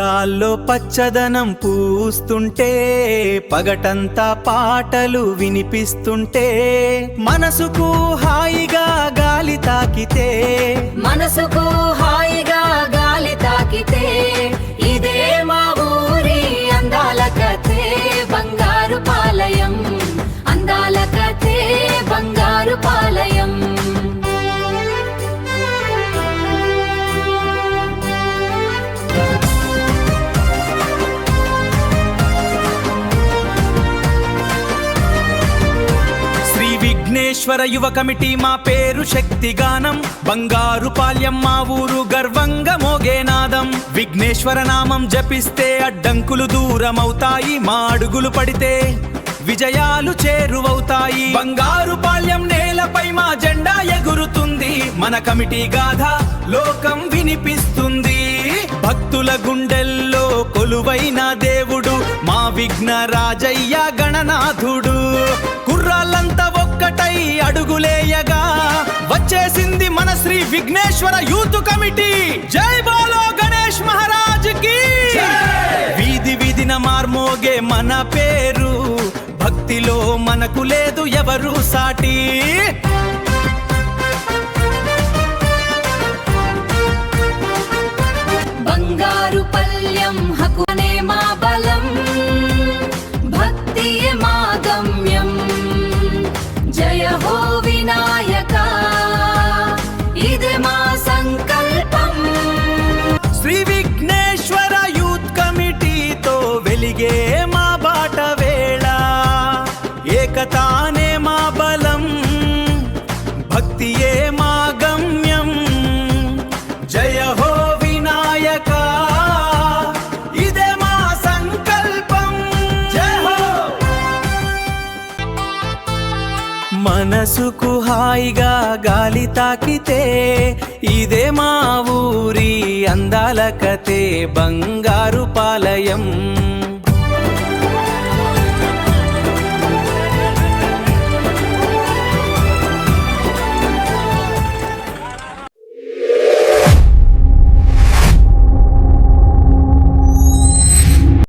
పొలాల్లో పచ్చదనం పూస్తుంటే పగటంతా పాటలు వినిపిస్తుంటే మనసుకు హాయిగా గాలి తాకితే మనసుకు హాయిగా గాలి తాకితే ఇదే మా ఊరి అందాల కథే బంగారు పాలయం అందాల కథే బంగారు పాలయం విఘ్నేశ్వర యువ కమిటీ మా పేరు శక్తిగానం బంగారు పాల్యం మా ఊరు గర్వంగా మోగేనాదం విఘ్నేశ్వర నామం జపిస్తే అడ్డంకులు దూరమవుతాయి మా అడుగులు పడితే విజయాలు చేరువవుతాయి బంగారు పాల్యం నేలపై మా జెండా ఎగురుతుంది మన కమిటీ గాథ లోకం వినిపిస్తుంది భక్తుల గుండెల్లో కొలువైన దేవుడు మా విఘ్న రాజయ్య గణనాథుడు కుర్రాళ్ళంతా ఒక్కటై అడుగులేయగా వచ్చేసింది మన శ్రీ విఘ్నేశ్వర యూత్ కమిటీ జై బోలో గణేష్ మహారాజ్ కి వీధి వీధిన మార్మోగే మన పేరు భక్తిలో మనకు లేదు ఎవరు సాటి బంగారు పల్యం హక్కునే మా బలం భక్తియే మా గమ్యం జయ హో వినాయక ఇదే మా సంకల్పం శ్రీ విఘ్నేశ్వర యూత్ కమిటీతో వెలిగే మా బాట వేళ ఏకతానే మా బలం భక్తియే మా గమ్యం జయ హో వినాయక ఇదే మా సంకల్పం జయ హో మనసుకు హాయిగా గాలి తాకితే ఇదే మా ఊరి అందాల కథే బంగారు పాలయం